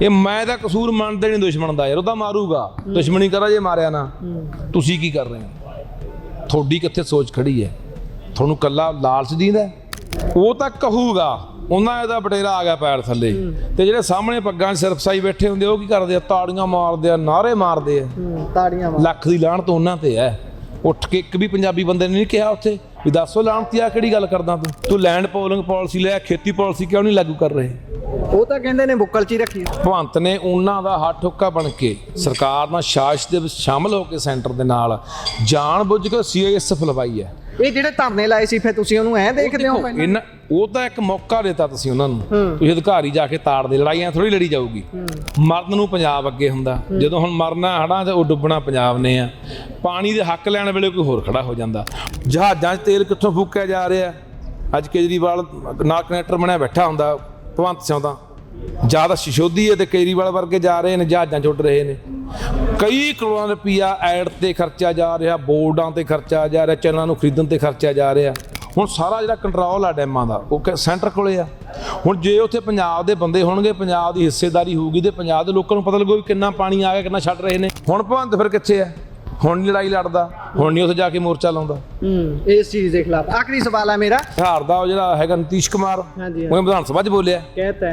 ਇਹ ਮੈਂ ਤਾਂ ਕਸੂਰ ਮੰਨਦੇ ਨਹੀਂ ਦੁਸ਼ਮਣ ਦਾ ਯਾਰ, ਉਹ ਤਾਂ ਮਾਰੂਗਾ, ਦੁਸ਼ਮਣੀ ਕਰਾ ਜੇ ਮਾਰਿਆ ਨਾ। ਤੁਸੀਂ ਕੀ ਕਰ ਰਹੇ ਹੋ? ਤੁਹਾਡੀ ਕਿੱਥੇ ਸੋਚ ਖੜੀ ਹੈ? ਤੁਹਾਨੂੰ ਕੱਲਾ ਲਾਲਚ ਦੀਂਦਾ? ਉਹ ਤਾਂ ਕਹੂਗਾ, ਉਹਨਾਂ ਇਹਦਾ ਬਟੇਰਾ ਆ ਗਿਆ ਪੈਰ ਥੱਲੇ। ਤੇ ਜਿਹੜੇ ਸਾਹਮਣੇ ਪੱਗਾਂ 'ਚ ਸਿਰਫਸਾਈ ਬੈਠੇ ਹੁੰਦੇ ਉਹ ਕੀ ਕਰਦੇ ਆ? ਤਾੜੀਆਂ ਮਾਰਦੇ ਆ, ਨਾਅਰੇ ਮਾਰਦੇ ਆ, ਤਾੜੀਆਂ। ਲੱਖ ਦੀ ਲਾਹਨਤ ਉਹਨਾਂ ਤੇ ਹੈ। ਉੱਠ ਕੇ ਇੱਕ ਵੀ ਪੰਜਾਬੀ ਬੰਦੇ ਨੇ ਨਹੀਂ ਕਿਹਾ ਉੱਥੇ ਵੀ ਦੱਸੋ ਲਾਹਨਤੀ ਆ ਕਿਹੜੀ ਗੱਲ ਕਰਦਾ ਤੂੰ ਲੈਂਡ ਪੋਲਿੰਗ ਪਾਲਿਸੀ ਲੈ, ਖੇਤੀ ਪਾਲਿਸੀ ਕਿਉਂ ਨਹੀਂ ਲਾਗੂ ਕਰ ਰਹੇ? ਉਹ ਤਾਂ ਕਹਿੰਦੇ ਨੇ ਬੁੱਕਲ 'ਚ ਹੀ ਰੱਖੀ। ਭਗਵੰਤ ਨੇ ਉਹਨਾਂ ਦਾ ਹੱਥ ਠੁੱਕਾ ਬਣ ਕੇ ਸਰਕਾਰ ਨਾਲ ਸਾਜ਼ਿਸ਼ ਦੇ ਵਿੱਚ ਸ਼ਾਮਲ ਹੋ ਕੇ ਸੈਂਟਰ ਦੇ ਨਾਲ ਜਾਣ ਬੁੱਝ ਕੇ CISF ਲਵਾਈ ਹੈ। ਇਹ ਜਿਹੜੇ ਧਰਨੇ ਲਾਏ ਸੀ ਫਿਰ ਤੁਸੀਂ ਉਹਨੂੰ ਐਂ ਦੇਖਦੇ ਹੋ? ਇਹਨਾਂ ਉਹ ਤਾਂ ਇੱਕ ਮੌਕਾ ਦਿੱਤਾ ਤੁਸੀਂ ਉਹਨਾਂ ਨੂੰ, ਤੁਸੀਂ ਅਧਿਕਾਰੀ ਜਾ ਕੇ ਤਾੜਦੇ। ਲੜਾਈਆਂ ਥੋੜੀ ਲੜੀ ਜਾਊਗੀ। ਮਰਨ ਨੂੰ ਪੰਜਾਬ ਅੱਗੇ ਹੁੰਦਾ, ਜਦੋਂ ਹੁਣ ਮਰਨਾ ਹੜਾਂ 'ਚ ਉਹ ਡੁੱਬਣਾ ਪੰਜਾਬ ਨੇ ਆ। ਪਾਣੀ ਦੇ ਹੱਕ ਲੈਣ ਵੇਲੇ ਕੋਈ ਹੋਰ ਖੜਾ ਹੋ ਜਾਂਦਾ। ਜਹਾਜ਼ਾਂ 'ਚ ਤੇਲ ਕਿੱਥੋਂ ਫੂਕਿਆ ਜਾ ਰਿਹਾ? ਅੱਜ ਕੇਜਰੀਵਾਲ ਨਾਲ ਕਨੈਕਟਰ ਬਣਿਆ ਬੈਠਾ ਹੁੰਦਾ ਭਗਵੰਤ ਸਿੰਘ ਤਾਂ ਜ਼ਿਆਦਾ ਸਿਸੋਦੀ ਹੈ, ਤੇ ਕੇਜਰੀਵਾਲ ਵਰਗੇ ਜਾ ਰਹੇ ਨੇ ਜਹਾਜ਼ਾਂ 'ਚ ਉੱਡ ਰਹੇ ਨੇ। ਕਈ ਕਰੋੜਾਂ ਰੁਪਈਆ ਐਡ ਤੇ ਖਰਚਾ ਜਾ ਰਿਹਾ, ਬੋਰਡਾਂ ਤੇ ਖਰਚਾ ਜਾ ਰਿਹਾ, ਚੈਨਲਾਂ ਨੂੰ ਖਰੀਦਣ ਤੇ ਖਰਚਾ ਜਾ ਰਿਹਾ। ਹੁਣ ਸਾਰਾ ਜਿਹੜਾ ਕੰਟਰੋਲ ਆ ਡੈਮਾਂ ਦਾ ਉਹ ਸੈਂਟਰ ਕੋਲੇ ਆ। ਹੁਣ ਜੇ ਉੱਥੇ ਪੰਜਾਬ ਦੇ ਬੰਦੇ ਹੋਣਗੇ, ਪੰਜਾਬ ਦੀ ਹਿੱਸੇਦਾਰੀ ਹੋਊਗੀ, ਤੇ ਪੰਜਾਬ ਦੇ ਲੋਕਾਂ ਨੂੰ ਪਤਾ ਲੱਗੂ ਵੀ ਕਿੰਨਾ ਪਾਣੀ ਆ ਗਿਆ, ਕਿੰਨਾ ਛੱਡ ਰਹੇ ਨੇ। ਹੁਣ ਭਗਵੰਤ ਫਿਰ ਕਿੱਥੇ ਆ? ਹੁਣ ਨਹੀਂ ਲੜਾਈ ਲੜਦਾ, ਹੁਣ ਨਹੀਂ ਉੱਥੇ ਜਾ ਕੇ ਮੋਰਚਾ ਲਾਉਂਦਾ ਇਸ ਚੀਜ਼ ਦੇ ਖਿਲਾਫ। ਆਖਰੀ ਸਵਾਲ ਹੈ ਮੇਰਾ। ਬਿਹਾਰ ਦਾ ਉਹ ਜਿਹੜਾ ਹੈਗਾ ਨਿਤੀਸ਼ ਕੁਮਾਰ, ਉਹ ਵਿਧਾਨ ਸਭਾ 'ਚ ਬੋਲਿਆ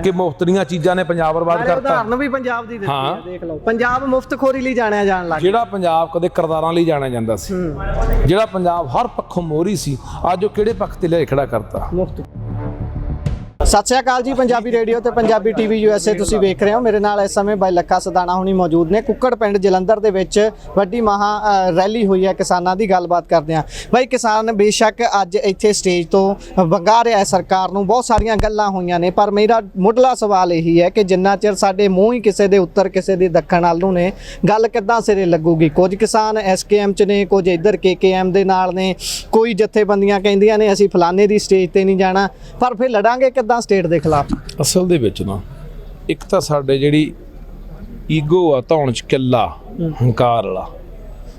ਕਿ ਮੁਫਤ ਦੀਆਂ ਚੀਜ਼ਾਂ ਨੇ ਪੰਜਾਬ ਬਰਬਾਦ ਕਰਤਾ। ਉਦਾਹਰਨ ਵੀ ਪੰਜਾਬ ਦੀ ਦਿੱਤੀ ਹੈ, ਦੇਖ ਲਓ। ਪੰਜਾਬ ਮੁਫਤਖੋਰੀ ਲਈ ਜਾਣਿਆ ਜਾਣ ਲੱਗ ਗਿਆ। ਜਿਹੜਾ ਪੰਜਾਬ ਕਦੇ ਕਰਦਾਰਾਂ ਲਈ ਜਾਣਿਆ ਜਾਂਦਾ ਸੀ, ਜਿਹੜਾ ਪੰਜਾਬ ਹਰ ਪੱਖੋਂ ਮੋਹਰੀ ਸੀ, ਅੱਜ ਉਹ ਕਿਹੜੇ ਪੱਖ ਤੇ ਲਿਆ ਖੜਾ ਕਰਤਾ? ਮੁਫਤ। ਸਤਿ ਸ਼੍ਰੀ ਅਕਾਲ ਜੀ। ਪੰਜਾਬੀ ਰੇਡੀਓ ਤੇ ਪੰਜਾਬੀ TV USA ਤੁਸੀਂ ਵੇਖ ਰਹੇ ਹੋ। ਮੇਰੇ ਨਾਲ ਇਸ ਸਮੇਂ ਬਾਈ ਲੱਖਾ ਸਦਾਣਾ ਹੁਣੀ ਮੌਜੂਦ ਨੇ। ਕੁੱਕੜ ਪਿੰਡ ਜਲੰਧਰ ਦੇ ਵਿੱਚ ਵੱਡੀ ਮਹਾ ਰੈਲੀ ਹੋਈ ਹੈ ਕਿਸਾਨਾਂ ਦੀ। ਗੱਲਬਾਤ ਕਰਦੇ ਹਾਂ। ਬਾਈ, ਕਿਸਾਨ ਬੇਸ਼ੱਕ ਅੱਜ ਇੱਥੇ ਸਟੇਜ ਤੋਂ ਵੰਗਾ ਰਿਹਾ ਹੈ ਸਰਕਾਰ ਨੂੰ, ਬਹੁਤ ਸਾਰੀਆਂ ਗੱਲਾਂ ਹੋਈਆਂ ਨੇ, ਪਰ ਮੇਰਾ ਮੁੱਢਲਾ ਸਵਾਲ ਇਹੀ ਹੈ ਕਿ ਜਿੰਨਾ ਚਿਰ ਸਾਡੇ ਮੂੰਹ ਹੀ ਕਿਸੇ ਦੇ ਉੱਤਰ ਕਿਸੇ ਦੇ ਦੱਖਣ ਵੱਲ ਨੂੰ ਨੇ, ਗੱਲ ਕਿੱਦਾਂ ਸਿਰੇ ਲੱਗੂਗੀ? ਕੁਝ ਕਿਸਾਨ SKM 'ਚ ਨੇ, ਕੁਝ ਇੱਧਰ KKM ਦੇ ਨਾਲ ਨੇ, ਕੋਈ ਜਥੇਬੰਦੀਆਂ ਕਹਿੰਦੀਆਂ ਨੇ ਅਸੀਂ ਫਲਾਣੇ ਦੀ ਸਟੇਜ ਤੇ ਨਹੀਂ ਜਾਣਾ, ਪਰ ਫਿਰ ਲੜਾਂਗੇ ਕਿੱਦਾਂ ਸਟੇਟ ਦੇ ਖਿਲਾਫ? ਅਸਲ ਦੇ ਵਿੱਚ ਨਾ, ਇੱਕ ਤਾਂ ਸਾਡੇ ਜਿਹੜੀ ਈਗੋ ਆ, ਧੌਣ 'ਚ ਕਿੱਲਾ, ਹੰਕਾਰ ਵਾਲਾ,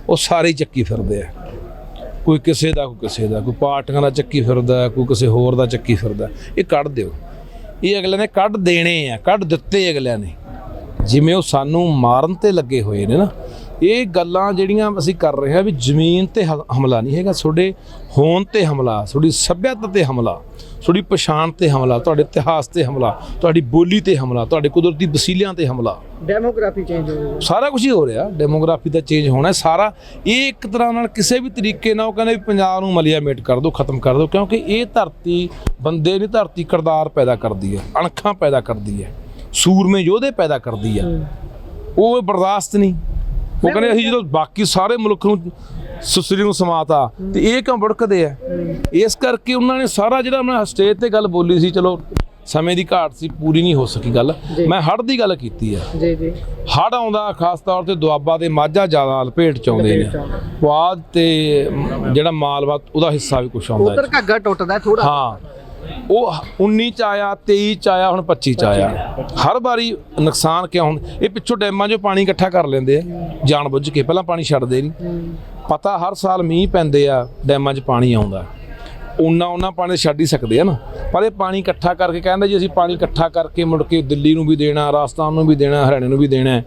ਉਹ ਸਾਰੇ ਚੱਕੀ ਫਿਰਦੇ ਆ। ਕੋਈ ਕਿਸੇ ਦਾ, ਕੋਈ ਕਿਸੇ ਦਾ, ਕੋਈ ਪਾਰਟੀਆਂ ਦਾ ਚੱਕੀ ਫਿਰਦਾ, ਕੋਈ ਕਿਸੇ ਹੋਰ ਦਾ ਚੱਕੀ ਫਿਰਦਾ। ਇਹ ਕੱਢ ਦਿਓ। ਇਹ ਅਗਲੇ ਨੇ ਕੱਢ ਦੇਣੇ ਆ, ਕੱਢ ਦਿੱਤੇ ਅਗਲਿਆਂ ਨੇ। ਜਿਵੇਂ ਉਹ ਸਾਨੂੰ ਮਾਰਨ ਤੇ ਲੱਗੇ ਹੋਏ ਨੇ ਨਾ, ਇਹ ਗੱਲਾਂ ਜਿਹੜੀਆਂ ਅਸੀਂ ਕਰ ਰਹੇ ਹਾਂ ਵੀ ਜ਼ਮੀਨ ਤੇ ਹਮਲਾ ਨਹੀਂ ਹੈਗਾ, ਤੁਹਾਡੇ ਹੋਣ ਤੇ ਹਮਲਾ, ਤੁਹਾਡੀ ਸੱਭਿਅਤਾ ਤੇ ਹਮਲਾ, ਤੁਹਾਡੀ ਪਛਾਣ ਤੇ ਹਮਲਾ, ਤੁਹਾਡੇ ਇਤਿਹਾਸ ਤੇ ਹਮਲਾ, ਤੁਹਾਡੀ ਬੋਲੀ ਤੇ ਹਮਲਾ, ਤੁਹਾਡੇ ਕੁਦਰਤੀ ਵਸੀਲਿਆਂ ਤੇ ਹਮਲਾ। ਡੈਮੋਗ੍ਰਾਫੀ ਚੇਂਜ ਹੋ ਰਹੀ ਹੈ, ਸਾਰਾ ਕੁਝ ਹੀ ਹੋ ਰਿਹਾ। ਡੈਮੋਗ੍ਰਾਫੀ ਦਾ ਚੇਂਜ ਹੋਣਾ ਸਾਰਾ। ਇਹ ਇੱਕ ਤਰ੍ਹਾਂ ਨਾਲ ਕਿਸੇ ਵੀ ਤਰੀਕੇ ਨਾਲ ਉਹ ਕਹਿੰਦੇ ਵੀ ਪੰਜਾਬ ਨੂੰ ਮਲੀਆਮੇਟ ਕਰ ਦਿਓ, ਖਤਮ ਕਰ ਦਿਓ, ਕਿਉਂਕਿ ਇਹ ਧਰਤੀ ਬੰਦੇ ਦੀ ਧਰਤੀ ਕਿਰਦਾਰ ਪੈਦਾ ਕਰਦੀ ਹੈ, ਅਣਖਾਂ ਪੈਦਾ ਕਰਦੀ ਹੈ, ਸੂਰਮੇ ਯੋਧੇ ਪੈਦਾ ਕਰਦੀ ਹੈ। ਉਹ ਬਰਦਾਸ਼ਤ ਨਹੀਂ। ਉਹ ਕਹਿੰਦੇ ਅਸੀਂ ਜਦੋਂ ਬਾਕੀ ਸਾਰੇ ਮੁਲਕ ਨੂੰ ਸੁਸਰੀ ਨੂੰ ਸਮਾਤਾ ਤੇ ਇਹ ਕਿਉਂ ਭੜਕਦੇ ਆ? ਇਸ ਕਰਕੇ ਉਹਨਾਂ ਨੇ ਸਾਰਾ ਜਿਹੜਾ ਮੈਂ ਸਟੇਜ ਤੇ ਗੱਲ ਬੋਲੀ ਸੀ, ਚਲੋ ਸਮੇਂ ਦੀ ਘਾਟ ਸੀ, ਪੂਰੀ ਨਹੀਂ ਹੋ ਸਕੀ ਗੱਲ। ਮੈਂ ਹੜ੍ਹ ਦੀ ਗੱਲ ਕੀਤੀ ਹੈ। ਹੜ੍ਹ ਆਉਂਦਾ ਖਾਸ ਤੌਰ ਤੇ ਦੁਆਬਾ ਦੇ ਮਾਝਾ ਜ਼ਿਆਦਾ ਲਪੇਟ ਚ ਆਉਂਦੇ ਨੇ, ਪੁਆਧ ਤੇ ਜਿਹੜਾ ਮਾਲਵਾ ਉਹਦਾ ਹਿੱਸਾ ਵੀ ਕੁਛ ਆਉਂਦਾ, ਉਧਰ ਘੱਗਾ ਟੁੱਟਦਾ ਥੋੜਾ। ਹਾਂ, ਉਹ 19 ਚ ਆਇਆ, 23 ਚ ਆਇਆ, ਹੁਣ 25 ਚ ਆਇਆ। ਹਰ ਵਾਰੀ ਨੁਕਸਾਨ ਕਿਉਂ ਹੁੰਦਾ? ਇਹ ਪਿੱਛੋਂ ਡੈਮਾਂ 'ਚੋਂ ਪਾਣੀ ਇਕੱਠਾ ਕਰ ਲੈਂਦੇ ਆ ਜਾਣ ਬੁੱਝ ਕੇ, ਪਹਿਲਾਂ ਪਾਣੀ ਛੱਡਦੇ ਨਹੀਂ। ਪਤਾ ਹਰ ਸਾਲ ਮੀਂਹ ਪੈਂਦੇ ਆ, ਡੈਮਾਂ 'ਚ ਪਾਣੀ ਆਉਂਦਾ, ਉਹਨਾਂ ਪਾਣੀ ਛੱਡ ਹੀ ਸਕਦੇ ਆ ਨਾ, ਪਰ ਇਹ ਪਾਣੀ ਇਕੱਠਾ ਕਰਕੇ ਕਹਿੰਦੇ ਜੀ ਅਸੀਂ ਪਾਣੀ ਇਕੱਠਾ ਕਰਕੇ ਮੁੜ ਕੇ ਦਿੱਲੀ ਨੂੰ ਵੀ ਦੇਣਾ, ਰਾਜਸਥਾਨ ਨੂੰ ਵੀ ਦੇਣਾ, ਹਰਿਆਣੇ ਨੂੰ ਵੀ ਦੇਣਾ,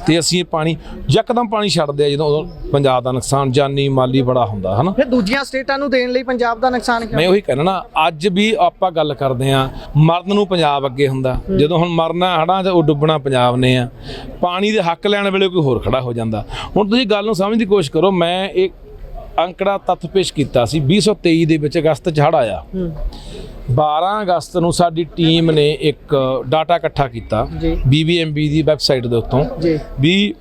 ਤੇ ਅਸੀਂ ਇਹ ਪਾਣੀ ਯਕਦਮ ਪਾਣੀ ਛੱਡਦੇ ਆ ਜਦੋਂ ਪੰਜਾਬ ਦਾ ਨੁਕਸਾਨ ਜਾਨੀ ਮਾਲੀ ਬੜਾ ਹੁੰਦਾ ਹੈ ਨਾ। ਫਿਰ ਦੂਜੀਆਂ ਸਟੇਟਾਂ ਨੂੰ ਦੇਣ ਲਈ ਪੰਜਾਬ ਦਾ ਨੁਕਸਾਨ ਕਿਉਂ? ਮੈਂ ਉਹੀ ਕਹਿਣਾ ਨਾ, ਅੱਜ ਵੀ ਆਪਾਂ ਗੱਲ ਕਰਦੇ ਆ ਮਰਨ ਨੂੰ ਪੰਜਾਬ ਅੱਗੇ ਹੁੰਦਾ, ਜਦੋਂ ਹੁਣ ਮਰਨਾ ਹੜਾਂ 'ਚ ਉਹ ਡੁੱਬਣਾ ਪੰਜਾਬ ਨੇ ਆ। ਪਾਣੀ ਦੇ ਹੱਕ ਲੈਣ ਵੇਲੇ ਕੋਈ ਹੋਰ ਖੜਾ ਹੋ ਜਾਂਦਾ। ਹੁਣ ਤੁਸੀਂ ਗੱਲ ਨੂੰ ਸਮਝਣ ਦੀ ਕੋਸ਼ਿਸ਼ ਕਰੋ। ਮੈਂ ਇੱਕ ਅੰਕੜਾ ਤੱਥ ਪੇਸ਼ ਕੀਤਾ ਸੀ, 2023 ਦੇ ਵਿੱਚ ਅਗਸਤ 'ਚ ਹੜ੍ਹ ਆਇਆ। 12 ਅਗਸਤ ਨੂੰ ਸਾਡੀ ਟੀਮ ਨੇ ਇੱਕ ਡਾਟਾ ਇਕੱਠਾ ਕੀਤਾ BBMB ਦੀ ਵੈਬਸਾਈਟ ਦੇ ਉੱਤੋਂ ਵੀ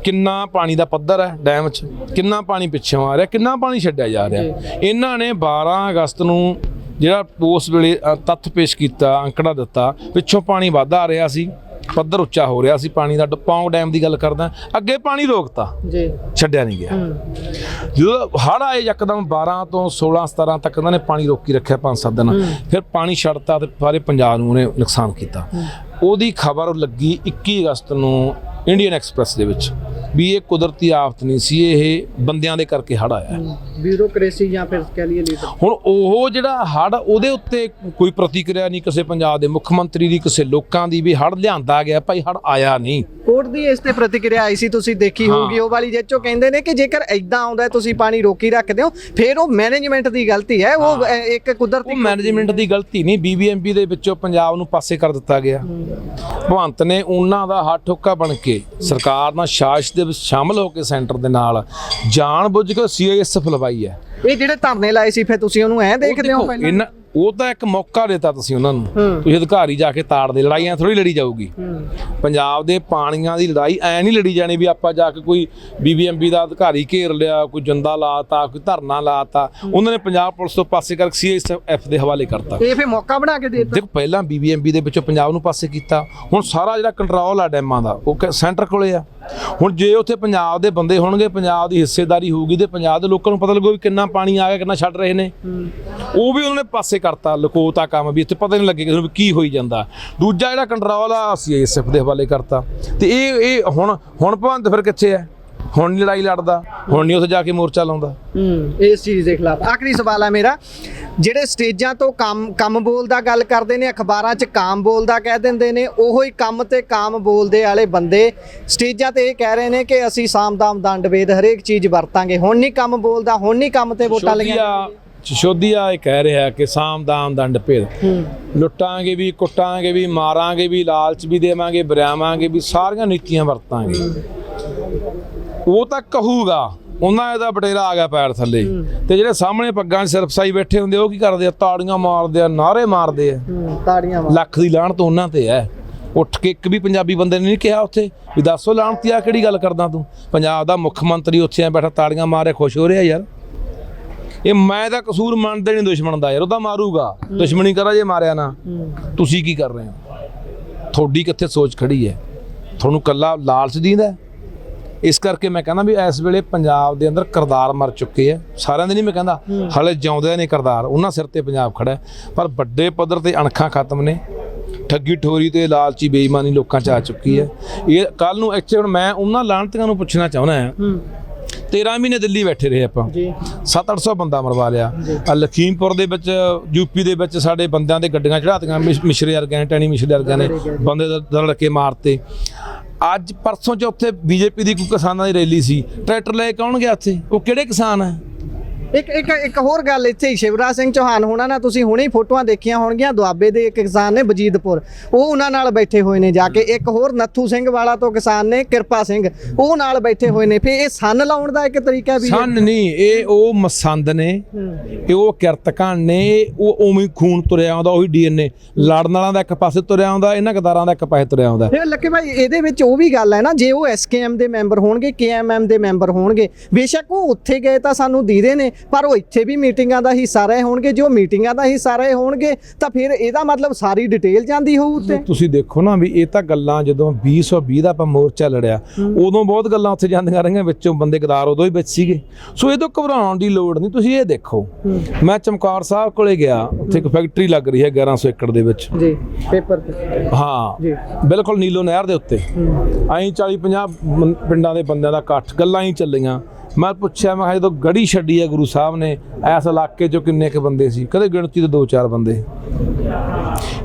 ਕਿੰਨਾ ਪਾਣੀ ਦਾ ਪੱਧਰ ਹੈ ਡੈਮ 'ਚ, ਕਿੰਨਾ ਪਾਣੀ ਪਿੱਛੋਂ ਆ ਰਿਹਾ, ਕਿੰਨਾ ਪਾਣੀ ਛੱਡਿਆ ਜਾ ਰਿਹਾ। ਇਹਨਾਂ ਨੇ 12 ਅਗਸਤ ਨੂੰ ਜਿਹੜਾ ਉਸ ਵੇਲੇ ਤੱਥ ਪੇਸ਼ ਕੀਤਾ, ਅੰਕੜਾ ਦਿੱਤਾ, ਪਿੱਛੋਂ ਪਾਣੀ ਵੱਧ ਆ ਰਿਹਾ ਸੀ, ਪੱਧਰ ਉੱਚਾ ਹੋ ਰਿਹਾ ਸੀ ਪਾਣੀ ਦਾ। ਪੌਂਗ ਡੈਮ ਦੀ ਗੱਲ ਕਰਦਾ, ਅੱਗੇ ਪਾਣੀ ਰੋਕਤਾ, ਛੱਡਿਆ ਨਹੀਂ ਗਿਆ। ਜਦੋਂ ਹੜ੍ਹ ਆਏ ਯਕਦਮ 12 ਤੋਂ 16 17 ਤੱਕ ਇਹਨਾਂ ਨੇ ਪਾਣੀ ਰੋਕੀ ਰੱਖਿਆ 5-7 ਦਿਨ, ਫਿਰ ਪਾਣੀ ਛੱਡਤਾ ਤੇ ਸਾਰੇ ਪੰਜਾਬ ਨੂੰ ਉਹਨੇ ਨੁਕਸਾਨ ਕੀਤਾ। ਉਹਦੀ ਖਬਰ ਲੱਗੀ 21 ਅਗਸਤ ਨੂੰ ਇੰਡੀਅਨ ਐਕਸਪ੍ਰੈਸ ਦੇ ਵਿੱਚ ਵੀ ਇਹ ਕੁਦਰਤੀ ਆਫਤ ਨਹੀਂ ਸੀ, ਇਹ ਬੰਦਿਆਂ ਦੇ ਕਰਕੇ ਹੜ੍ਹ ਆਇਆ। ਬਿਊਰੋਕ੍ਰੇਸੀ ਜਾਂ ਫਿਰ ਕਹਿ ਲਈਏ ਲੀਡਰ। ਹੁਣ ਉਹ ਜਿਹੜਾ ਹੜ੍ਹ ਉਹਦੇ ਉੱਤੇ ਕੋਈ ਪ੍ਰਤੀਕਿਰਿਆ ਨਹੀਂ ਕਿਸੇ ਪੰਜਾਬ ਦੇ ਮੁੱਖ ਮੰਤਰੀ ਦੀ, ਕਿਸੇ ਲੋਕਾਂ ਦੀ ਵੀ ਹੜ੍ਹ ਲਿਆਂਦਾ ਗਿਆ ਭਾਈ, ਹੜ੍ਹ ਆਇਆ ਨਹੀਂ। ਕੋਰਟ ਦੀ ਇਸ ਤੇ ਪ੍ਰਤੀਕਿਰਿਆ ਆਈ ਸੀ, ਤੁਸੀਂ ਦੇਖੀ ਹੋਊਗੀ ਉਹ ਵਾਲੀ, ਜਿਹ ਚੋਂ ਕਹਿੰਦੇ ਨੇ ਕਿ ਜੇਕਰ ਐਦਾਂ ਆਉਂਦਾ ਤੁਸੀਂ ਪਾਣੀ ਰੋਕੀ ਰੱਖਦੇ ਹੋ ਫਿਰ ਉਹ ਮੈਨੇਜਮੈਂਟ ਦੀ ਗਲਤੀ ਹੈ, ਉਹ ਇੱਕ ਕੁਦਰਤੀ ਮੈਨੇਜਮੈਂਟ ਦੀ ਗਲਤੀ ਨਹੀਂ, BBMP ਦੇ ਵਿੱਚੋਂ ਪੰਜਾਬ ਨੂੰ ਪਾਸੇ ਕਰ ਦਿੱਤਾ ਗਿਆ। ਭਗਵੰਤ ਨੇ ਉਹਨਾਂ ਦਾ ਹੱਥ ਠੋਕਾ ਬਣ ਕੇ ਸਰਕਾਰ ਨਾਲ ਸਾਜ਼ਿਸ਼ ਦੇ ਵਿੱਚ ਸ਼ਾਮਲ ਹੋ ਕੇ ਸੈਂਟਰ ਦੇ ਨਾਲ ਜਾਣ ਬੁੱਝ ਕੇ CISF ਲਵਾਈ ਹੈ। ਇਹ ਜਿਹੜੇ ਧਰਨੇ ਲਾਏ ਸੀ ਫਿਰ ਤੁਸੀਂ ਉਹਨੂੰ ਐਂ ਦੇਖਦੇ ਹੋ ਪਹਿਲਾਂ? ਉਹ ਤਾਂ ਇੱਕ ਮੌਕਾ ਦਿੱਤਾ ਤੁਸੀਂ ਉਹਨਾਂ ਨੂੰ, ਤੁਸੀਂ ਅਧਿਕਾਰੀ ਜਾ ਕੇ ਤਾੜਦੇ, ਲੜਾਈਆਂ ਥੋੜੀ ਲੜੀ ਜਾਊਗੀ। ਪੰਜਾਬ ਦੇ ਪਾਣੀਆਂ ਦੀ ਲੜਾਈ ਐ ਨਹੀਂ ਲੜੀ ਜਾਣੀ ਵੀ ਆਪਾਂ ਜਾ ਕੇ ਕੋਈ BBMP ਦਾ ਅਧਿਕਾਰੀ ਘੇਰ ਲਿਆ, ਕੋਈ ਜੰਦਾ ਲਾਤਾ, ਕੋਈ ਧਰਨਾ ਲਾਤਾ, ਉਹਨਾਂ ਨੇ ਪੰਜਾਬ ਪੁਲਿਸ ਤੋਂ ਪਾਸੇ ਕਰਕੇ CISF ਦੇ ਹਵਾਲੇ ਕਰਤਾ। ਇਹ ਫਿਰ ਮੌਕਾ ਬਣਾ ਕੇ ਦੇ ਦਿੱਤਾ। ਦੇਖੋ ਪਹਿਲਾਂ BBMP ਦੇ ਵਿੱਚੋਂ ਪੰਜਾਬ ਨੂੰ ਪਾਸੇ ਕੀਤਾ, ਹੁਣ ਸਾਰਾ ਜਿਹੜਾ ਕੰਟਰੋਲ ਆ ਡੈਮਾਂ ਦਾ ਉਹ ਸੈਂਟਰ ਕੋਲੇ ਆ। ਹੁਣ ਜੇ ਉੱਥੇ ਪੰਜਾਬ ਦੇ ਬੰਦੇ ਹੋਣਗੇ, ਪੰਜਾਬ ਦੀ ਹਿੱਸੇਦਾਰੀ ਹੋਊਗੀ ਤੇ ਪੰਜਾਬ ਦੇ ਲੋਕਾਂ ਨੂੰ ਪਤਾ ਲੱਗੂ ਵੀ ਕਿੰਨਾ ਪਾਣੀ ਆ ਗਿਆ, ਕਿੰਨਾ ਛੱਡ ਰਹੇ ਨੇ। ਉਹ ਵੀ ਉਹਨਾਂ ਨੇ ਪਾਸੇ ਕਰਤਾ, ਲਕੋਤਾ ਕੰਮ ਵੀ, ਇੱਥੇ ਪਤਾ ਨਹੀਂ ਲੱਗੇ ਕਿਸੇ ਨੂੰ ਵੀ ਕੀ ਹੋਈ ਜਾਂਦਾ। ਦੂਜਾ ਜਿਹੜਾ ਕੰਟਰੋਲ ਆ CISF ਦੇ ਹਵਾਲੇ ਕਰਤਾ। ਤੇ ਇਹ ਹੁਣ ਭਗਵੰਤ ਫਿਰ ਕਿੱਥੇ ਹੈ? ਹੁਣ ਨਹੀਂ ਲੜਾਈ ਲੜਦਾ, ਹੁਣ ਨਹੀਂ ਉੱਥੇ ਜਾ ਕੇ ਮੋਰਚਾ ਲਾਉਂਦਾ ਇਸ ਚੀਜ਼ ਦੇ ਖਿਲਾਫ। ਆਖਰੀ ਸਵਾਲ ਹੈ ਮੇਰਾ, ਜਿਹੜੇ ਸਟੇਜਾਂ ਤੋਂ ਕੰਮ ਬੋਲਦਾ ਗੱਲ ਕਰਦੇ ਨੇ, ਅਖਬਾਰਾਂ 'ਚ ਕਾਮ ਬੋਲਦਾ ਕਹਿ ਦਿੰਦੇ ਨੇ, ਉਹੋ ਹੀ ਕੰਮ ਤੇ ਕਾਮ ਬੋਲਦੇ ਵਾਲੇ ਬੰਦੇ ਸਟੇਜਾਂ ਤੇ ਇਹ ਕਹਿ ਰਹੇ ਨੇ ਕਿ ਅਸੀਂ ਸਾਮ-ਦਾਮ ਦੰਡ-ਭੇਦ ਹਰੇਕ ਚੀਜ਼ ਵਰਤਾਂਗੇ। ਹੁਣ ਨਹੀਂ ਕੰਮ ਬੋਲਦਾ, ਹੁਣ ਨਹੀਂ ਕੰਮ ਤੇ ਵੋਟਾਂ ਲਈਆਂ। ਸਿਸੋਦੀਆ ਇਹ ਕਹਿ ਰਿਹਾ ਕਿ ਸਾਮ-ਦਾਮ ਦੰਡ-ਭੇਦ, ਲੁੱਟਾਂਗੇ ਵੀ, ਕੁੱਟਾਂਗੇ ਵੀ, ਮਾਰਾਂਗੇ ਵੀ, ਲਾਲਚ ਵੀ ਦੇਵਾਂਗੇ, ਬਰਿਆਵਾਂਗੇ ਵੀ, ਸਾਰੀਆਂ ਨੀਤੀਆਂ ਵਰਤਾਂਗੇ। ਉਹ ਤਾਂ ਕਹੂਗਾ, ਉਹਨਾਂ ਦਾ ਬਟੇਰਾ ਆ ਗਿਆ ਪੈਰ ਥੱਲੇ। ਤੇ ਜਿਹੜੇ ਸਾਹਮਣੇ ਪੱਗਾਂ 'ਚ ਸਿਰਫਸਾਈ ਬੈਠੇ ਹੁੰਦੇ ਉਹ ਕੀ ਕਰਦੇ ਆ? ਤਾੜੀਆਂ ਮਾਰਦੇ ਆ, ਨਾਅਰੇ ਮਾਰਦੇ ਆ। ਤਾੜੀਆਂ ਲੱਖ ਦੀ ਲਾਹਨਤ ਉਹਨਾਂ ਤੇ ਹੈ। ਉੱਠ ਕੇ ਇੱਕ ਵੀ ਪੰਜਾਬੀ ਬੰਦੇ ਨੇ ਨਹੀਂ ਕਿਹਾ ਉੱਥੇ ਵੀ ਦੱਸੋ ਲਾਹਨਤੀ ਆ ਕਿਹੜੀ ਗੱਲ ਕਰਦਾ ਤੂੰ? ਪੰਜਾਬ ਦਾ ਮੁੱਖ ਮੰਤਰੀ ਉੱਥੇ ਆ ਬੈਠਾ, ਤਾੜੀਆਂ ਮਾਰੇ ਖੁਸ਼ ਹੋ ਰਿਹਾ ਯਾਰ। ਇਹ ਮੈਂ ਤਾਂ ਕਸੂਰ ਮੰਨਦੇ ਨਹੀਂ ਦੁਸ਼ਮਣ ਦਾ ਯਾਰ, ਉਹ ਤਾਂ ਮਾਰੂਗਾ, ਦੁਸ਼ਮਣੀ ਕਰਾ ਜੇ ਮਾਰਿਆ ਨਾ। ਤੁਸੀਂ ਕੀ ਕਰ ਰਹੇ ਹੋ? ਤੁਹਾਡੀ ਕਿੱਥੇ ਸੋਚ ਖੜੀ ਹੈ? ਤੁਹਾਨੂੰ ਕੱਲਾ ਲਾਲਚ ਦੀਂਦਾ। ਇਸ ਕਰਕੇ ਮੈਂ ਕਹਿੰਦਾ ਵੀ ਇਸ ਵੇਲੇ ਪੰਜਾਬ ਦੇ ਅੰਦਰ ਕਿਰਦਾਰ ਮਰ ਚੁੱਕੇ ਆ, ਸਾਰਿਆਂ ਦੇ ਨਹੀਂ ਮੈਂ ਕਹਿੰਦਾ, ਹਾਲੇ ਜਿਉਂਦੇ ਨੇ ਕਿਰਦਾਰ, ਉਹਨਾਂ ਸਿਰ ਤੇ ਪੰਜਾਬ ਖੜਾ। ਪਰ ਵੱਡੇ ਪੱਧਰ ਤੇ ਅਣਖਾਂ ਖਤਮ ਨੇ, ਠੱਗੀ ਠੋਰੀ ਤੇ ਲਾਲਚੀ ਬੇਈਮਾਨੀ ਲੋਕਾਂ 'ਚ ਆ ਚੁੱਕੀ ਹੈ। ਇਹ ਕੱਲ ਨੂੰ ਇੱਥੇ ਹੁਣ ਮੈਂ ਉਹਨਾਂ ਲਾਹਨਤੀਆਂ ਨੂੰ ਪੁੱਛਣਾ ਚਾਹੁੰਦਾ ਹਾਂ, 13 ਮਹੀਨੇ ਦਿੱਲੀ ਬੈਠੇ ਰਹੇ ਆਪਾਂ, 700-800 ਬੰਦਾ ਮਰਵਾ ਲਿਆ। ਲਖੀਮਪੁਰ ਦੇ ਵਿੱਚ, UP ਦੇ ਵਿੱਚ ਸਾਡੇ ਬੰਦਿਆਂ ਦੇ ਗੱਡੀਆਂ ਚੜਾਤੀਆਂ, ਮਿਸ਼ਰੇ ਵਰਗਿਆਂ ਨੇ, ਟੈਣੀ ਮਿਸ਼ਰੇ ਵਰਗਿਆਂ ਨੇ ਬੰਦੇ ਦਰੜ ਕੇ ਮਾਰਤੇ। ਅੱਜ ਪਰਸੋਂ ਚੌਥੇ BJP ਦੀ ਕੋਈ ਕਿਸਾਨਾਂ ਦੀ ਰੈਲੀ ਸੀ, ਟਰੈਕਟਰ ਲੈ ਕੇ ਆਉਣ ਗਿਆ ਉੱਥੇ, ਉਹ ਕਿਹੜੇ ਕਿਸਾਨ ਹੈ? ਇੱਕ ਹੋਰ ਗੱਲ ਇੱਥੇ ਹੀ, ਸ਼ਿਵਰਾਜ ਸਿੰਘ ਚੌਹਾਨ ਹੋਣਾ ਨਾ, ਤੁਸੀਂ ਹੁਣੇ ਹੀ ਫੋਟੋਆਂ ਦੇਖੀਆਂ ਹੋਣਗੀਆਂ, ਦੁਆਬੇ ਦੇ ਇੱਕ ਕਿਸਾਨ ਨੇ ਬਜੀਦਪੁਰ, ਉਹ ਉਹਨਾਂ ਨਾਲ ਬੈਠੇ ਹੋਏ ਨੇ ਜਾ ਕੇ। ਇੱਕ ਹੋਰ ਨੱਥੂ ਸਿੰਘ ਵਾਲਾ ਤੋਂ ਕਿਸਾਨ ਨੇ ਕਿਰਪਾ ਸਿੰਘ, ਉਹ ਨਾਲ ਬੈਠੇ ਹੋਏ ਨੇ। ਫਿਰ ਇਹ ਸੰਨ ਲਾਉਣ ਦਾ ਇੱਕ ਤਰੀਕਾ ਵੀ? ਸੰਨ ਨਹੀਂ, ਇਹ ਉਹ ਮਸੰਦ ਨੇ, ਇਹ ਉਹ ਕਿਰਤਕਾਂ ਨੇ, ਉਹ ਉਵੇਂ ਖੂਨ ਤੁਰਿਆ ਆਉਂਦਾ, ਉਹੀ DNA ਲੜਨ ਵਾਲਿਆਂ ਦਾ ਇੱਕ ਪਾਸੇ ਤੁਰਿਆ ਆਉਂਦਾ, ਇਹਨਾਂ ਗਦਾਰਾਂ ਦਾ ਇੱਕ ਪਾਸੇ ਤੁਰਿਆ ਆਉਂਦਾ। ਫਿਰ ਲੱਕੇ ਭਾਈ ਇਹਦੇ ਵਿੱਚ ਉਹ ਵੀ ਗੱਲ ਹੈ ਨਾ, ਜੇ ਉਹ SKM ਦੇ ਮੈਂਬਰ ਹੋਣਗੇ, KMM ਦੇ ਮੈਂਬਰ ਹੋਣਗੇ, ਬੇਸ਼ੱਕ ਉਹ ਉੱਥੇ ਗਏ ਤਾਂ ਸਾਨੂੰ ਦੀਦੇ ਨੇ, ਪਰ ਉਹ ਇੱਥੇ ਵੀ ਮੀਟਿੰਗਾਂ ਦਾ ਹਿੱਸਾ ਰਹੇ ਹੋਣਗੇ। ਜੋ ਮੀਟਿੰਗਾਂ ਦਾ ਹਿੱਸਾ ਰਹੇ ਹੋਣਗੇ ਤਾਂ ਫਿਰ ਇਹਦਾ ਮਤਲਬ ਸਾਰੀ ਡਿਟੇਲ ਜਾਂਦੀ ਹੋਊ ਉੱਤੇ। ਤੁਸੀਂ ਦੇਖੋ ਨਾ ਵੀ ਇਹ ਤਾਂ ਗੱਲਾਂ ਜਦੋਂ 2020 ਦਾ ਆਪਾਂ ਮੋਰਚਾ ਲੜਿਆ, ਉਦੋਂ ਬਹੁਤ ਗੱਲਾਂ ਉੱਥੇ ਜਾਂਦੀਆਂ ਰਹੀਆਂ, ਵਿੱਚੋਂ ਬੰਦੇ ਗਦਾਰ ਉਦੋਂ ਹੀ ਵਿੱਚ ਸੀਗੇ। ਸੋ ਇਹ ਤੋਂ ਘਬਰਾਉਣ ਦੀ ਲੋੜ ਨਹੀਂ। ਤੁਸੀਂ ਇਹ ਦੇਖੋ, ਮੈਂ ਚਮਕੌਰ ਸਾਹਿਬ ਕੋਲੇ ਗਿਆ, ਉੱਥੇ ਇੱਕ ਫੈਕਟਰੀ ਲੱਗ ਰਹੀ ਹੈ 1100 ਏਕੜ ਦੇ ਵਿੱਚ ਜੀ, ਪੇਪਰ ਤੇ। ਹਾਂ, ਬਿਲਕੁਲ ਨੀਲੋ ਨਹਿਰ ਦੇ ਉੱਤੇ। ਐਂ 40-50 ਪਿੰਡਾਂ ਦੇ ਬੰਦਿਆਂ ਦਾ ਇਕੱਠ, ਗੱਲਾਂ ਹੀ ਚੱਲੀਆਂ। ਮੈਂ ਪੁੱਛਿਆ, ਮੈਂ ਕਿਹਾ ਜਦੋਂ ਗੜੀ ਛੱਡੀ ਹੈ ਗੁਰੂ ਸਾਹਿਬ ਨੇ, ਇਸ ਇਲਾਕੇ 'ਚੋਂ ਕਿੰਨੇ ਕੁ ਬੰਦੇ ਸੀ? ਕਹਿੰਦੇ ਗਿਣਤੀ ਦੇ 2-4 ਬੰਦੇ।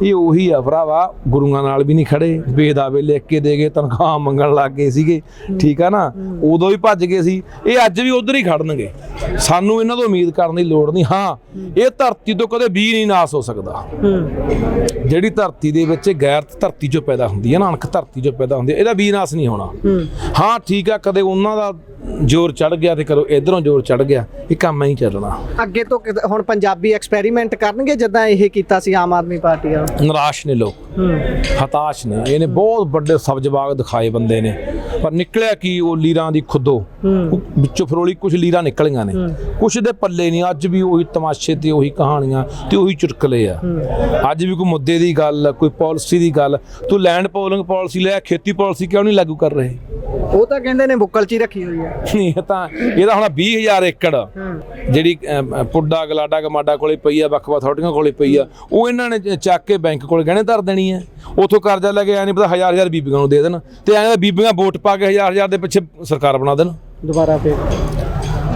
ਇਹ ਉਹੀ ਆ ਭਰਾਵਾ, ਗੁਰੂਆਂ ਨਾਲ ਵੀ ਨਹੀਂ ਖੜੇ, ਬੇਦਾਵੇ ਲਿਖ ਕੇ ਦੇ ਗਏ, ਤਨਖਾਹ ਮੰਗਣ ਲੱਗ ਗਏ ਸੀਗੇ, ਠੀਕ ਆ ਨਾ, ਉਦੋਂ ਵੀ ਭੱਜ ਗਏ ਸੀ। ਇਹ ਅੱਜ ਵੀ ਉਧਰ ਹੀ ਖੜਨਗੇ, ਸਾਨੂੰ ਇਹਨਾਂ ਤੋਂ ਉਮੀਦ ਕਰਨ ਦੀ ਲੋੜ ਨਹੀਂ। ਹਾਂ, ਇਹ ਧਰਤੀ ਤੋਂ ਕਦੇ ਵੀ ਨਹੀਂ ਨਾਸ ਹੋ ਸਕਦਾ। ਜਿਹੜੀ ਧਰਤੀ ਦੇ ਵਿੱਚ ਗੈਰਤ ਧਰਤੀ 'ਚੋਂ ਪੈਦਾ ਹੁੰਦੀ ਹੈ ਨਾ, ਅਣਖ ਧਰਤੀ 'ਚੋਂ ਪੈਦਾ ਹੁੰਦੀ ਹੈ, ਇਹਦਾ ਵੀ ਨਾਸ ਨਹੀਂ ਹੋਣਾ। ਹਾਂ ਠੀਕ ਆ, ਕਦੇ ਉਹਨਾਂ ਦਾ ਜ਼ੋਰ ਚੜ ਗਿਆ ਤੇ ਕਦੋਂ ਇਧਰੋਂ ਜ਼ੋਰ ਚੜ ਗਿਆ, ਇਹ ਕੰਮ ਨਹੀਂ ਚੱਲਣਾ। ਅੱਗੇ ਤੋਂ ਹੁਣ ਪੰਜਾਬੀ ਐਕਸਪੈਰੀਮੈਂਟ ਕਰਨਗੇ ਜਿੱਦਾਂ ਇਹ ਕੀਤਾ ਸੀ ਆਮ ਆਦਮੀ ਪਾਰਟੀ ਆ? ਨਿਰਾਸ਼ ਨੇ ਲੋਕ, ਹਤਾਸ਼ ਨੇ। ਇਹਨੇ ਬਹੁਤ ਵੱਡੇ ਸਬਜ਼ ਬਾਗ ਦਿਖਾਏ ਬੰਦੇ ਨੇ, ਪਰ ਨਿਕਲਿਆ ਕੀ? ਉਹ ਲੀਰਾਂ ਦੀ ਖੁੱਦੋ ਵਿੱਚੋਂ ਫਰੋਲੀ ਕੁਝ ਲੀਰਾਂ ਨਿਕਲੀਆਂ ਨੇ, ਕੁਝ ਦੇ ਪੱਲੇ ਨਹੀਂ। ਅੱਜ ਵੀ ਉਹੀ ਤਮਾਸ਼ੇ ਤੇ ਉਹੀ ਕਹਾਣੀਆਂ ਤੇ ਉਹੀ ਚੁਟਕਲੇ ਆ। ਅੱਜ ਵੀ ਕੋਈ ਮੁੱਦੇ ਦੀ ਗੱਲ, ਕੋਈ ਪਾਲਿਸੀ ਦੀ ਗੱਲ, ਤੂੰ ਲੈਂਡ ਪੋਲਿੰਗ ਪਾਲਿਸੀ ਲੈ, ਖੇਤੀ ਪਾਲਿਸੀ ਕਿਉਂ ਨਹੀਂ ਲਾਗੂ ਕਰ ਰਹੇ? ਉਹ ਤਾਂ ਕਹਿੰਦੇ ਨੇ ਬੁੱਕਲ 'ਚ ਹੀ ਰੱਖੀ ਹੋਈ ਹੈ। ਇਹ ਤਾਂ ਇਹਦਾ ਹੁਣ 20,000 ਏਕੜ ਜਿਹੜੀ ਪੁੱਡਾ ਗਲਾਡਾ ਗਮਾਡਾ ਕੋਲੇ ਪਈ ਆ, ਵੱਖ-ਵੱਖ ਅਥਾਰਟੀਆਂ ਕੋਲੇ ਪਈ ਆ, ਉਹ ਇਹਨਾਂ ਨੇ ਚੱਕ ਕੇ ਬੈਂਕ ਕੋਲ ਗਹਿਣੇ ਧਰ ਦੇਣੀ ਹੈ। ਉੱਥੋਂ ਕਰਜ਼ਾ ਲੈ ਕੇ ਐ ਨਹੀਂ ਪਤਾ 1000-1000 ਬੀਬੀਆਂ ਨੂੰ ਦੇ ਦੇਣ, ਤੇ ਐਂ ਬੀਬੀਆਂ ਵੋਟ ਪਾ ਕੇ 1000-1000 ਦੇ ਪਿੱਛੇ ਸਰਕਾਰ ਬਣਾ ਦੇਣ ਦੁਬਾਰਾ। ਫਿਰ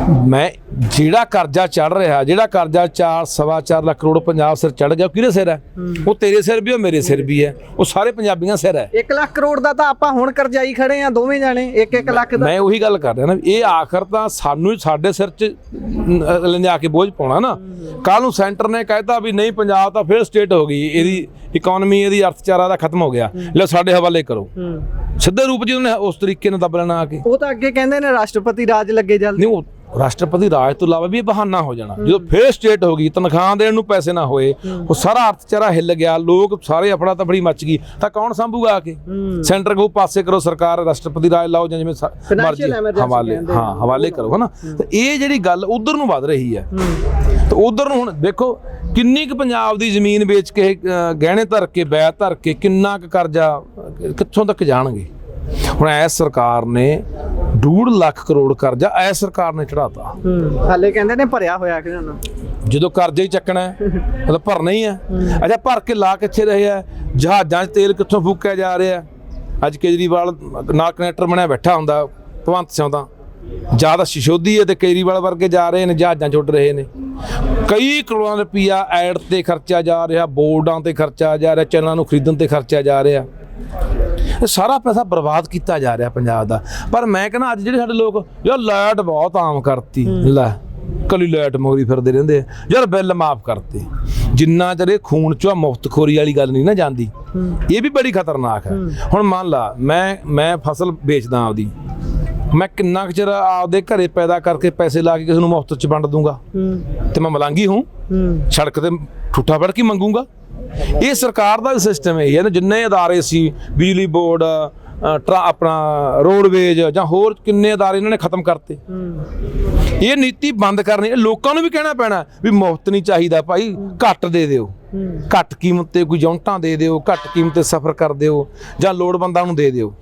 ਮੈਂ ਜਿਹੜਾ ਕਰਜ਼ਾ ਚੜ ਰਿਹਾ, ਜਿਹੜਾ ਕਰਜ਼ਾ 4.25 ਲੱਖ ਕਰੋੜ ਪੰਜਾਬ ਸਿਰ ਚੜ ਗਿਆ, ਉਹ ਕਿਹਦੇ ਸਿਰ ਹੈ? ਉਹ ਤੇਰੇ ਸਿਰ ਵੀ, ਉਹ ਮੇਰੇ ਸਿਰ ਵੀ ਹੈ, ਉਹ ਸਾਰੇ ਪੰਜਾਬੀਆਂ ਸਿਰ ਹੈ। 1 ਲੱਖ ਕਰੋੜ ਦਾ ਤਾਂ ਆਪਾਂ ਹੁਣ ਕਰਜ਼ਾਈ ਖੜੇ ਆ ਦੋਵੇਂ ਜਾਣੇ, 1-1 ਲੱਖ ਦਾ। ਮੈਂ ਉਹੀ ਗੱਲ ਕਰ ਰਿਹਾ ਨਾ, ਇਹ ਆਖਰ ਤਾਂ ਸਾਨੂੰ ਸਾਡੇ ਸਿਰ 'ਚ ਲਿਜਾ ਕੇ ਬੋਝ ਪਾਉਣਾ ਨਾ। ਕੱਲ ਨੂੰ ਸੈਂਟਰ ਨੇ ਕਹਿਤਾ ਵੀ ਨਹੀਂ ਪੰਜਾਬ ਤਾਂ ਫਿਰ ਸਟੇਟ ਹੋ ਗਈ, ਇਹਦੀ ਇਕਨੋਮੀ, ਇਹਦੀ ਅਰਥਚਾਰਾ ਦਾ ਖਤਮ ਹੋ ਗਿਆ, ਲੈ ਸਾਡੇ ਹਵਾਲੇ ਕਰੋ। ਸਿੱਧੇ ਰੂਪ ਜੀ ਉਹਨੇ ਉਸ ਤਰੀਕੇ ਨਾਲ ਦਬ ਲੈਣਾ ਆ ਕੇ। ਉਹ ਤਾਂ ਅੱਗੇ ਕਹਿੰਦੇ ਨੇ ਰਾਸ਼ਟਰਪਤੀ ਰਾਜ ਲੱਗੇ ਜਲਦੀ। ਨਹੀਂ, ਉਹ ਰਾਸ਼ਟਰਪਤੀ ਰਾਜ ਤੋਂ ਇਲਾਵਾ ਵੀ ਇਹ ਬਹਾਨਾ ਹੋ ਜਾਣਾ। ਜਦੋਂ ਫੇਰ ਸਟੇਟ ਹੋ ਗਈ, ਤਨਖਾਹ ਦੇਣ ਨੂੰ ਪੈਸੇ ਨਾ ਹੋਏ, ਉਹ ਸਾਰਾ ਅਰਥਚਾਰਾ ਹਿੱਲ ਗਿਆ, ਲੋਕ ਸਾਰੇ ਅਫੜਾ ਤਫੜੀ ਮੱਚ ਗਈ, ਤਾਂ ਕੌਣ ਸੰਭੂਗਾ ਆ ਕੇ? ਸੈਂਟਰ ਕਹੂ ਪਾਸੇ ਕਰੋ, ਸਰਕਾਰ ਰਾਸ਼ਟਰਪਤੀ ਰਾਜ ਲਾਓ ਜਾਂ ਜਿਵੇਂ ਮਰਜ਼ੀ ਹਵਾਲੇ ਕਰੋ, ਹਨਾ। ਤੇ ਇਹ ਜਿਹੜੀ ਗੱਲ ਉਧਰ ਨੂੰ ਵੱਧ ਰਹੀ ਹੈ, ਤੇ ਉਧਰ ਨੂੰ ਹੁਣ ਦੇਖੋ ਕਿੰਨੀ ਕੁ ਪੰਜਾਬ ਦੀ ਜ਼ਮੀਨ ਵੇਚ ਕੇ ਗਹਿਣੇ ਧਰ ਕੇ, ਬੈਠ ਧਰ ਕੇ, ਕਿੰਨਾ ਕੁ ਕਰਜ਼ਾ ਕਿੱਥੋਂ ਤੱਕ ਜਾਣਗੇ। ਹੁਣ ਐਸ ਸਰਕਾਰ ਨੇ 2.5 ਲੱਖ ਕਰੋੜ ਕਰਜ਼ਾ ਐਸ ਸਰਕਾਰ ਨੇ ਚੜਾਤਾ। ਹਾਲੇ ਕਹਿੰਦੇ ਨੇ ਭਰਿਆ ਹੋਇਆ ਕਿ ਨਾ, ਜਦੋਂ ਕਰਜ਼ਾ ਹੀ ਚੱਕਣਾ ਮਤਲਬ ਭਰਨਾ ਹੀ ਹੈ। ਅੱਛਾ, ਭਰ ਕੇ ਲਾ ਕਿੱਥੇ ਰਹੇ ਆ? ਜਹਾਜ਼ਾਂ 'ਚ ਤੇਲ ਕਿੱਥੋਂ ਫੂਕਿਆ ਜਾ ਰਿਹਾ? ਅੱਜ ਕੇਜਰੀਵਾਲ ਨਾਲ ਕਨੈਕਟਰ ਬਣਿਆ ਬੈਠਾ ਹੁੰਦਾ ਭਗਵੰਤ ਸਿੰਘ ਤਾਂ, ਜ਼ਿਆਦਾ ਸ਼ਿਸ਼ੋਦੀ ਹੈ ਤੇ ਕੇਜਰੀਵਾਲ ਵਰਗੇ ਜਾ ਰਹੇ ਨੇ, ਜਹਾਜ਼ਾਂ 'ਚ ਉੱਡ ਰਹੇ ਨੇ। ਕਈ ਕਰੋੜਾਂ ਰੁਪਈਆ ਐਡ ਤੇ ਖਰਚਾ ਜਾ ਰਿਹਾ, ਬੋਰਡਾਂ ਤੇ ਖਰਚਾ ਜਾ ਰਿਹਾ, ਚੈਨਲਾਂ ਨੂੰ ਖਰੀਦਣ ਤੇ ਖਰਚਾ ਜਾ ਰਿਹਾ। ਸਾਰਾ ਪੈਸਾ ਬਰਬਾਦ ਕੀਤਾ ਜਾ ਰਿਹਾ ਪੰਜਾਬ ਦਾ। ਪਰ ਮੈਂ ਕਹਿੰਦਾ ਅੱਜ ਜਿਹੜੇ ਸਾਡੇ ਲੋਕ ਯਾਰ ਲਾਈਟ ਬਹੁਤ ਆਮ ਕਰਤੀ, ਲੈ ਕੱਲੀ ਲਾਈਟ ਮੋਰੀ ਫਿਰਦੇ ਰਹਿੰਦੇ ਆ, ਯਾਰ ਬਿੱਲ ਮਾਫ ਕਰਤੇ। ਜਿੰਨਾ ਚਿਰ ਇਹ ਖੂਨ ਚੋਂ ਮੁਫਤਖੋਰੀ ਵਾਲੀ ਗੱਲ ਨਹੀਂ ਨਾ ਜਾਂਦੀ, ਇਹ ਵੀ ਬੜੀ ਖਤਰਨਾਕ ਹੈ। ਹੁਣ ਮੰਨ ਲਾ ਮੈਂ ਫਸਲ ਵੇਚਦਾ ਆਪਦੀ, ਮੈਂ ਕਿੰਨਾ ਕੁ ਚਿਰ ਆਪਦੇ ਘਰੇ ਪੈਦਾ ਕਰਕੇ ਪੈਸੇ ਲਾ ਕੇ ਕਿਸੇ ਨੂੰ ਮੁਫਤ 'ਚ ਵੰਡ ਦੂੰਗਾ, ਤੇ ਮੈਂ ਮਲਾਂਗੀ ਹੂੰ, ਸੜਕ ਤੇ ਠੂਠਾ ਫੜ ਕੇ ਮੰਗੂੰਗਾ। ਇਹ ਸਰਕਾਰ ਦਾ ਸਿਸਟਮ ਇਹ ਹੈ ਨਾ, ਜਿੰਨੇ ਅਦਾਰੇ ਸੀ, ਬਿਜਲੀ ਬੋਰਡ, ਆਪਣਾ ਰੋਡਵੇਜ ਜਾਂ ਹੋਰ ਕਿੰਨੇ ਅਦਾਰੇ ਇਹਨਾਂ ਨੇ ਖਤਮ ਕਰਤੇ। ਇਹ ਨੀਤੀ ਬੰਦ ਕਰਨੀ, ਲੋਕਾਂ ਨੂੰ ਵੀ ਕਹਿਣਾ ਪੈਣਾ ਵੀ ਮੁਫਤ ਨਹੀਂ ਚਾਹੀਦਾ ਭਾਈ, ਘੱਟ ਦੇ ਦਿਓ, ਘੱਟ ਕੀਮਤ ਤੇ ਕੋਈ ਯੂਨਿਟਾਂ ਦੇ ਦਿਓ, ਘੱਟ ਕੀਮਤ ਤੇ ਸਫ਼ਰ ਕਰ ਦਿਓ, ਜਾਂ ਲੋੜਵੰਦਾਂ ਨੂੰ ਦੇ ਦਿਓ।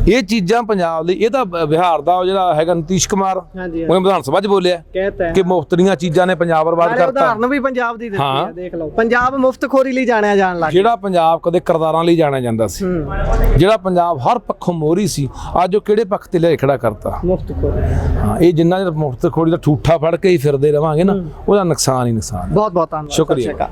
ਇਹ ਚੀਜ਼ਾਂ ਪੰਜਾਬ ਲਈ, ਇਹ ਤਾਂ ਬਿਹਾਰ ਦਾ ਜਿਹੜਾ ਹੈਗਾ ਨਿਤੀਸ਼ ਕੁਮਾਰ, ਉਹ ਵਿਧਾਨ ਸਭਾ 'ਚ ਬੋਲਿਆ ਕਿ ਮੁਫਤ ਦੀਆਂ ਚੀਜ਼ਾਂ ਨੇ ਪੰਜਾਬ ਬਰਬਾਦ ਕਰਤਾ। ਉਦਾਹਰਨ ਵੀ ਪੰਜਾਬ ਦੀ ਦਿੱਤੀ ਹੈ, ਦੇਖ ਲਓ। ਪੰਜਾਬ ਮੁਫਤਖੋਰੀ ਲਈ ਜਾਣਿਆ ਜਾਣ ਲੱਗ ਗਿਆ। ਜਿਹੜਾ ਪੰਜਾਬ ਕਦੇ ਕਰਦਾਰਾਂ ਲਈ ਜਾਣਿਆ ਜਾਂਦਾ ਸੀ, ਜਿਹੜਾ ਪੰਜਾਬ ਹਰ ਪੱਖੋਂ ਮੋਹਰੀ ਸੀ, ਅੱਜ ਉਹ ਕਿਹੜੇ ਪੱਖ ਤੇ ਲਿਆ ਖੜਾ ਕਰਤਾ? ਮੁਫਤਖੋਰੀ। ਹਾਂ, ਇਹ ਜਿੰਨਾ ਚਿਰ ਮੁਫਤਖੋਰੀ ਦਾ ਠੂਠਾ ਫੜ ਕੇ ਹੀ ਫਿਰਦੇ ਰਵਾਂਗੇ ਨਾ, ਉਹਦਾ ਨੁਕਸਾਨ ਹੀ ਨੁਕਸਾਨ। ਬਹੁਤ ਬਹੁਤ ਧੰਨਵਾਦ, ਸ਼ੁਕਰੀਆ।